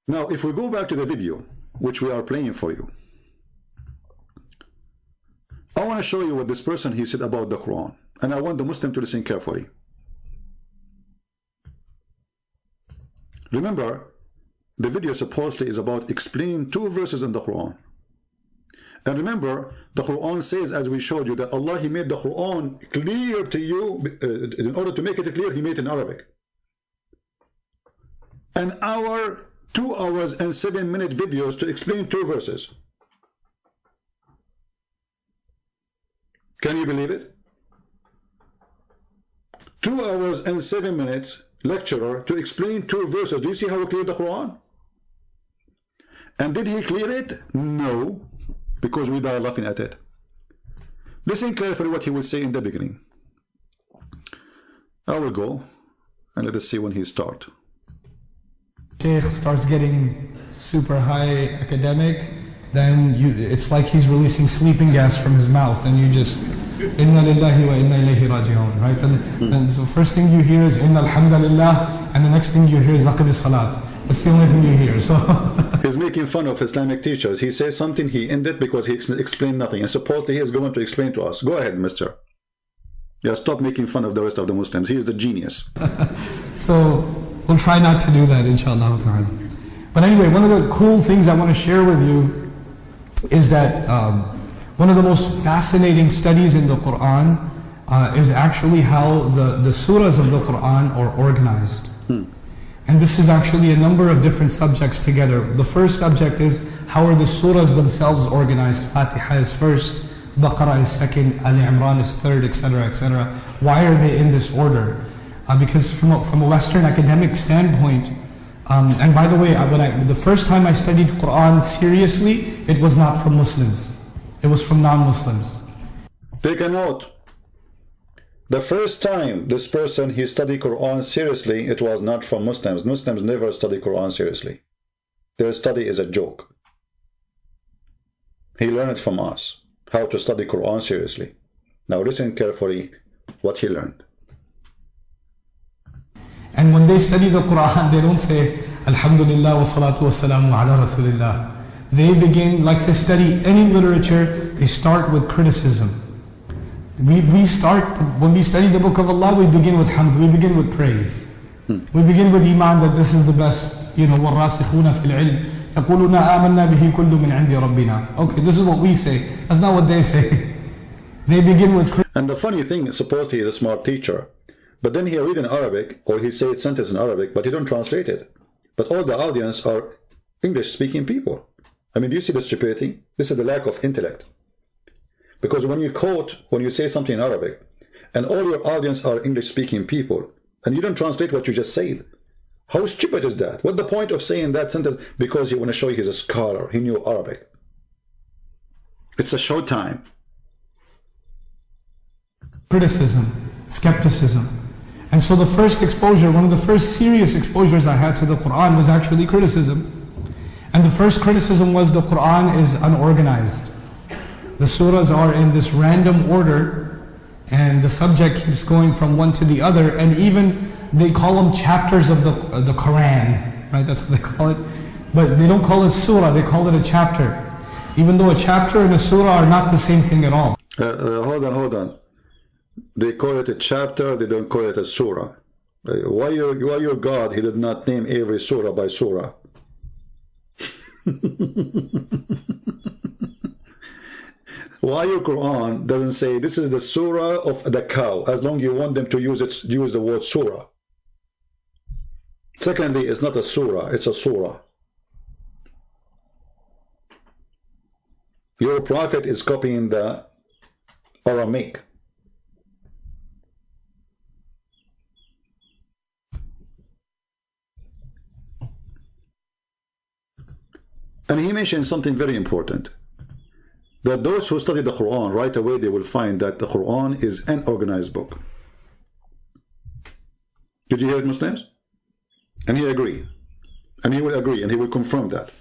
Now, if we go back to the video, which we are playing for you, I want to show you what this person he said about the Quran, and I want the Muslim to listen carefully. Remember, the video supposedly is about explaining 2 verses in the Quran. And remember, the Quran says, as we showed you, that Allah, He made the Quran clear to you. In order to make it clear, He made it in Arabic. An hour, 2 hours and 7-minute videos to explain 2 verses. Can you believe it? 2 hours and 7 minutes lecturer to explain 2 verses. Do you see how he cleared the Quran? And did he clear it? No, because we die laughing at it. Listen carefully what he will say in the beginning. I will go and let us see when he starts. Sheikh starts getting super high academic, then it's like he's releasing sleeping gas from his mouth, and you just inna lillahi wa inna ilayhi raji'un, right? And so first thing you hear is inna alhamdulillah, and the next thing you hear is aqim salat. That's the only thing you hear. So he's making fun of Islamic teachers. He says something, he ended because he explained nothing, and supposedly he is going to explain to us. Go ahead, mister. Yeah, stop making fun of the rest of the Muslims. He is the genius. So we'll try not to do that, inshallah ta'ala. But anyway, one of the cool things I want to share with you is that one of the most fascinating studies in the Quran is actually how the surahs of the Quran are organized. And this is actually a number of different subjects together. The first subject is, how are the surahs themselves organized? Fatiha is first, Baqarah is second, Ali Imran is third, etc., etc. Why are they in this order? Because from a Western academic standpoint, and by the way, the first time I studied Quran seriously, it was not from Muslims. It was from non-Muslims. Take a note. The first time this person, he studied Quran seriously, it was not from Muslims. Muslims never study Quran seriously. Their study is a joke. He learned from us how to study Quran seriously. Now listen carefully what he learned. And when they study the Quran, they don't say, Alhamdulillah wa salatu wa salamu ala Rasulillah. They begin, like they study any literature, they start with criticism. We start, when we study the book of Allah, we begin with hamd, we begin with praise. We begin with iman, that this is the best, وَالرَّاسِخُونَ فِي الْعِلْمِ يَقُولُونَ آمَنَّا بِهِ كُلُّ مِنْ عِنْدِ رَبِّنَا. Okay, this is what we say. That's not what they say. They begin with criticism. And the funny thing, suppose he is a smart teacher, but then he read in Arabic, or he said sentence in Arabic, but he don't translate it. But all the audience are English-speaking people. I mean, do you see the stupidity? This is the lack of intellect. Because when you quote, when you say something in Arabic, and all your audience are English-speaking people, and you don't translate what you just said, how stupid is that? What's the point of saying that sentence? Because you want to show he's a scholar, he knew Arabic. It's a show time. Criticism, skepticism. And so the first exposure, one of the first serious exposures I had to the Quran was actually criticism. And the first criticism was the Quran is unorganized. The surahs are in this random order, and the subject keeps going from one to the other, and even they call them chapters of the Quran, right? That's what they call it. But they don't call it surah, they call it a chapter. Even though a chapter and a surah are not the same thing at all. Hold on. They call it a chapter, they don't call it a surah. Why your God, he did not name every surah by surah? Why your Quran doesn't say this is the surah of the cow, as long as you want them to use the word surah. Secondly, it's not a surah, it's a surah. Your prophet is copying the Aramaic. And he mentioned something very important, that those who study the Quran, right away they will find that the Quran is an organized book. Did you hear it, Muslims? And he agreed. And he will agree, and he will confirm that.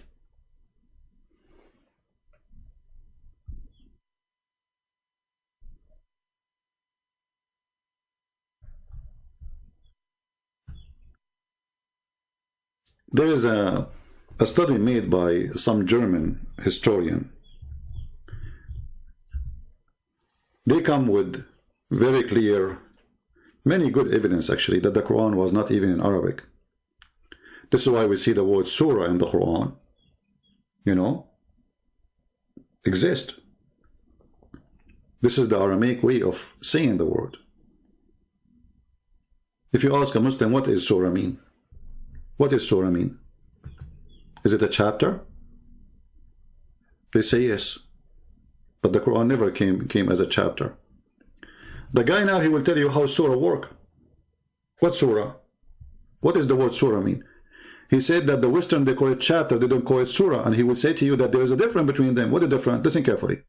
There is a a study made by some German historian. They come with very clear, many good evidence actually, that the Quran was not even in Arabic. This is why we see the word surah in the Quran, exist. This is the Aramaic way of saying the word. If you ask a Muslim, what is surah mean? What is surah mean? Is it a chapter? They say yes. But the Quran never came as a chapter. The guy now, he will tell you how surah work. What surah? What does the word surah mean? He said that the Western, they call it chapter, they don't call it surah. And he will say to you that there is a difference between them. What is the difference? Listen carefully.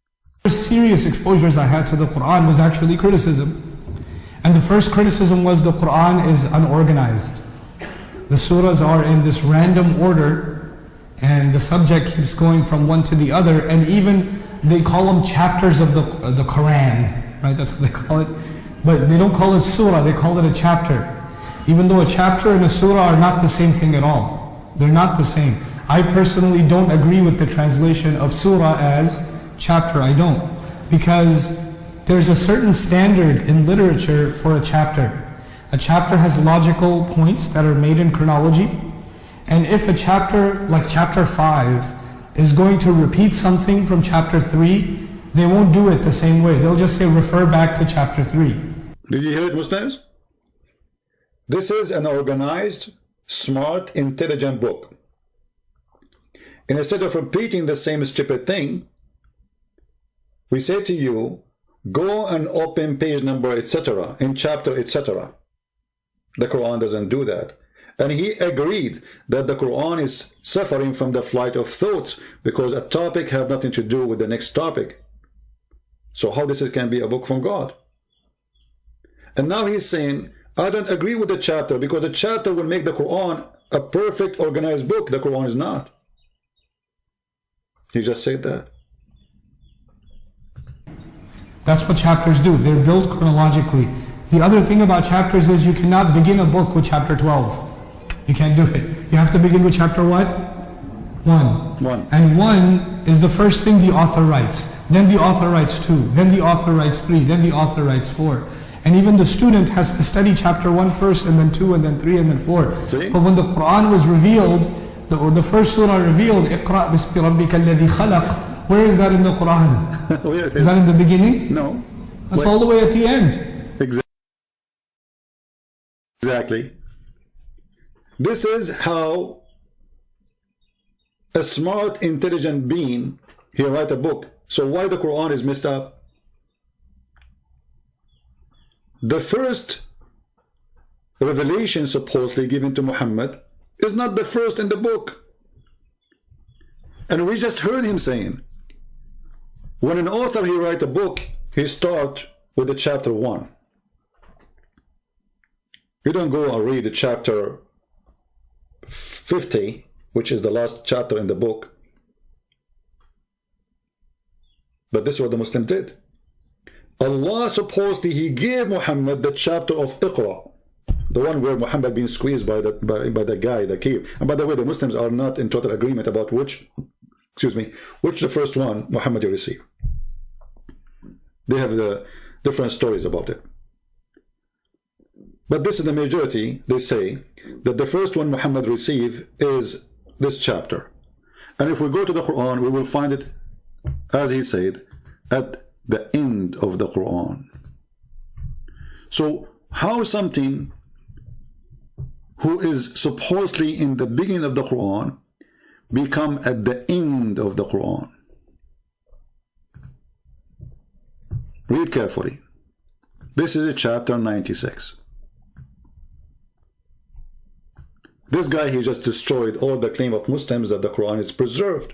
The serious exposures I had to the Quran was actually criticism. And the first criticism was the Quran is unorganized. The surahs are in this random order, and the subject keeps going from one to the other, and even they call them chapters of the Quran, right? That's what they call it. But they don't call it surah, they call it a chapter. Even though a chapter and a surah are not the same thing at all. They're not the same. I personally don't agree with the translation of surah as chapter. I don't. Because there's a certain standard in literature for a chapter. A chapter has logical points that are made in chronology. And if a chapter, like chapter 5, is going to repeat something from chapter 3, they won't do it the same way. They'll just say, refer back to chapter 3. Did you hear it, Muslims? This is an organized, smart, intelligent book. And instead of repeating the same stupid thing, we say to you, go and open page number, etc., in chapter, etc. The Quran doesn't do that. And he agreed that the Quran is suffering from the flight of thoughts because a topic have nothing to do with the next topic. So how this can be a book from God? And now he's saying, I don't agree with the chapter because the chapter will make the Quran a perfect organized book. The Quran is not. He just said that. That's what chapters do. They're built chronologically. The other thing about chapters is you cannot begin a book with chapter 12. You can't do it. You have to begin with chapter what? 1. And 1 is the first thing the author writes. Then the author writes 2. Then the author writes 3. Then the author writes 4. And even the student has to study chapter 1 first, and then 2, and then 3, and then 4. See? But when the Quran was revealed, the first surah revealed, Iqra bismi rabbika alladhi khalaq. Where is that in the Quran? Is that in the beginning? No. That's all the way at the end. Exactly. This is how a smart, intelligent being, he write a book. So why the Quran is messed up? The first revelation supposedly given to Muhammad is not the first in the book. And we just heard him saying, when an author he write a book, he start with the chapter 1. You don't go and read the chapter 50, which is the last chapter in the book. But this is what the Muslim did. Allah supposedly he gave Muhammad the chapter of Iqra, the one where Muhammad being squeezed by the guy, the cave. And by the way, the Muslims are not in total agreement about which the first one Muhammad received. They have the different stories about it. But this is the majority. They say that the first one Muhammad received is this chapter. And if we go to the Quran, we will find it, as he said, at the end of the Quran. So how something who is supposedly in the beginning of the Quran become at the end of the Quran? Read carefully. This is chapter 96. This guy, he just destroyed all the claim of Muslims that the Quran is preserved.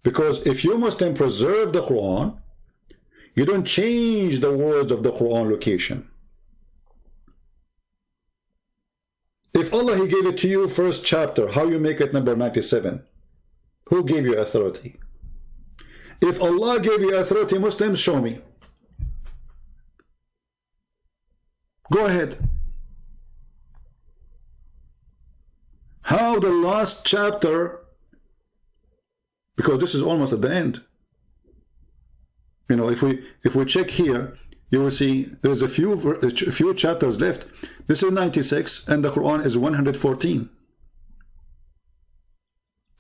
Because if you Muslim preserve the Quran, you don't change the words of the Quran location. If Allah he gave it to you first chapter, how you make it number 97? Who gave you authority? If Allah gave you authority, Muslims, show me. Go ahead. How the last chapter, because this is almost at the end. You know, if we check here, you will see there's a few chapters left. This is 96 and the Quran is 114.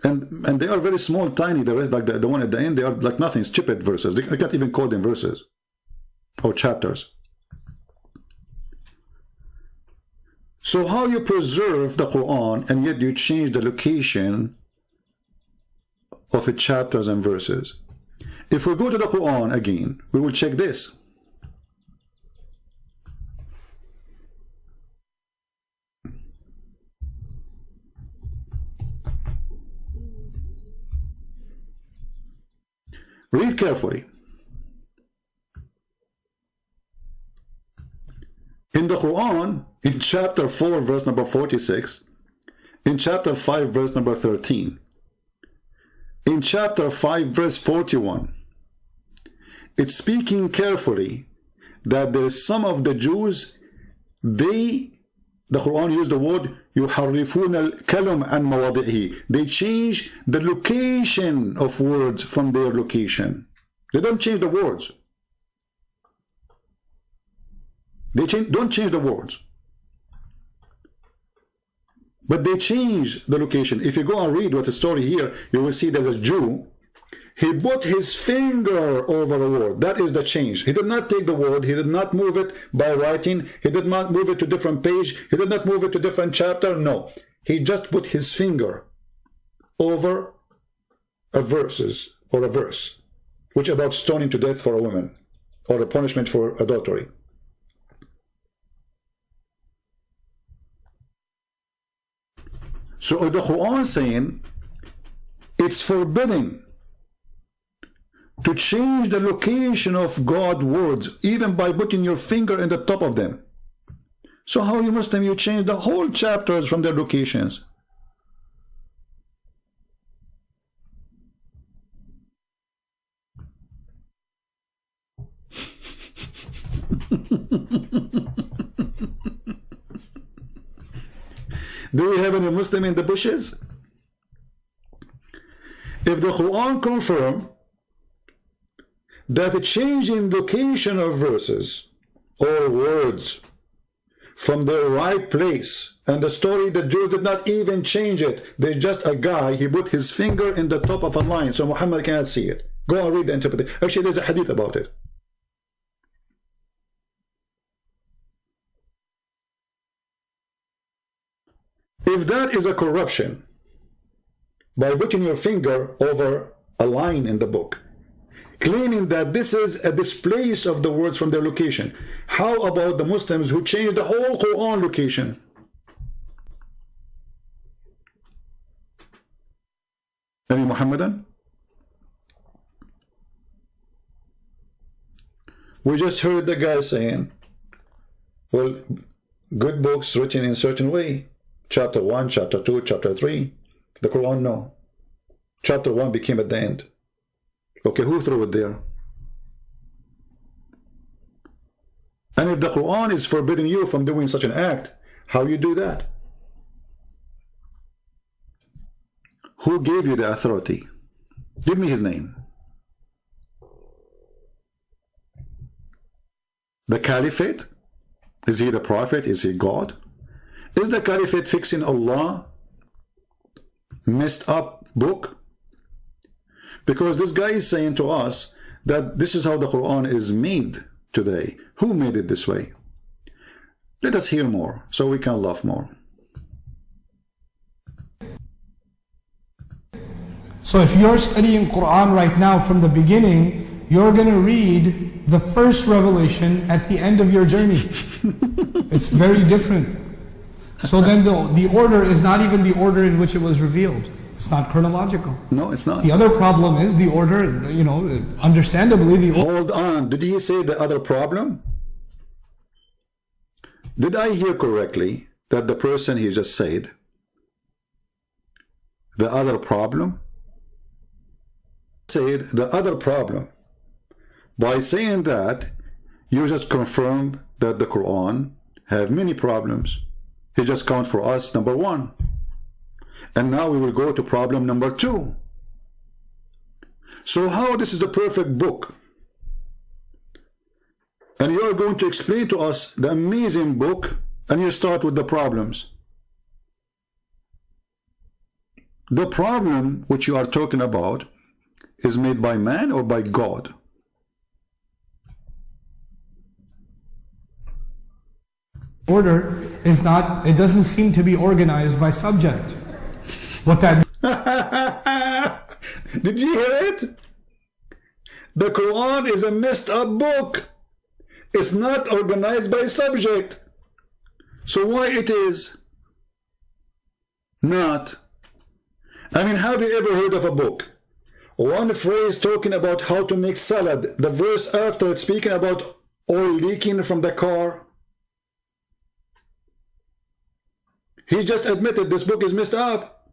And they are very small, tiny. The rest, like the one at the end, they are like nothing, stupid verses. I can't even call them verses or chapters. So how you preserve the Quran and yet you change the location of its chapters and verses? If we go to the Quran again, we will check this. Read carefully. In the Quran, in chapter 4, verse number 46, in chapter 5, verse number 13, in chapter 5, verse 41, it's speaking carefully that there is some of the Jews, the Quran used the word يُحَرِّفُونَ الْكَلَمَ عَنْ مَوَاضِعِهِ. They change the location of words from their location. They don't change the words. They don't change the words. But they change the location. If you go and read what the story here, you will see there's a Jew. He put his finger over a word. That is the change. He did not take the word. He did not move it by writing. He did not move it to different page. He did not move it to different chapter. No. He just put his finger over a verses or a verse, which about stoning to death for a woman or a punishment for adultery. So the Quran saying it's forbidden to change the location of God's words, even by putting your finger in the top of them. So how you Muslim, you change the whole chapters from their locations? Do we have any Muslim in the bushes? If the Quran confirms that the change in location of verses or words from their right place, and the story, the Jews did not even change it, they're just a guy, he put his finger in the top of a line so Muhammad cannot see it. Go and read the interpretation. Actually, there's a hadith about it. If that is a corruption, by putting your finger over a line in the book, claiming that this is a displace of the words from their location, how about the Muslims who changed the whole Quran location? Any Muhammadan? We just heard the guy saying, well, good books written in a certain way. Chapter 1, chapter 2, chapter 3. The Quran, no. Chapter 1 became at the end. Okay, who threw it there? And if the Quran is forbidding you from doing such an act, how you do that? Who gave you the authority? Give me his name. The Caliphate? Is he the Prophet? Is he God? Is the Caliphate fixing Allah messed up book? Because this guy is saying to us that this is how the Quran is made today. Who made it this way? Let us hear more so we can laugh more. So if you're studying Quran right now from the beginning, you're going to read the first revelation at the end of your journey. It's very different. So then the order is not even the order in which it was revealed. It's not chronological. No, it's not. The other problem is the order, you know, understandably the order. Hold on. Did he say the other problem? Did I hear correctly that the person he just said, the other problem? Said the other problem. By saying that, you just confirm that the Quran have many problems. He just count for us number 1. And now we will go to problem number 2. So how this is the perfect book? And you are going to explain to us the amazing book, and you start with the problems. The problem which you are talking about is made by man or by God? Order is not, it doesn't seem to be organized by subject. What that Did you hear it? The Quran is a messed up book. It's not organized by subject. So why it is not? I mean, have you ever heard of a book? One phrase talking about how to make salad, the verse after it's speaking about oil leaking from the car. He just admitted this book is messed up.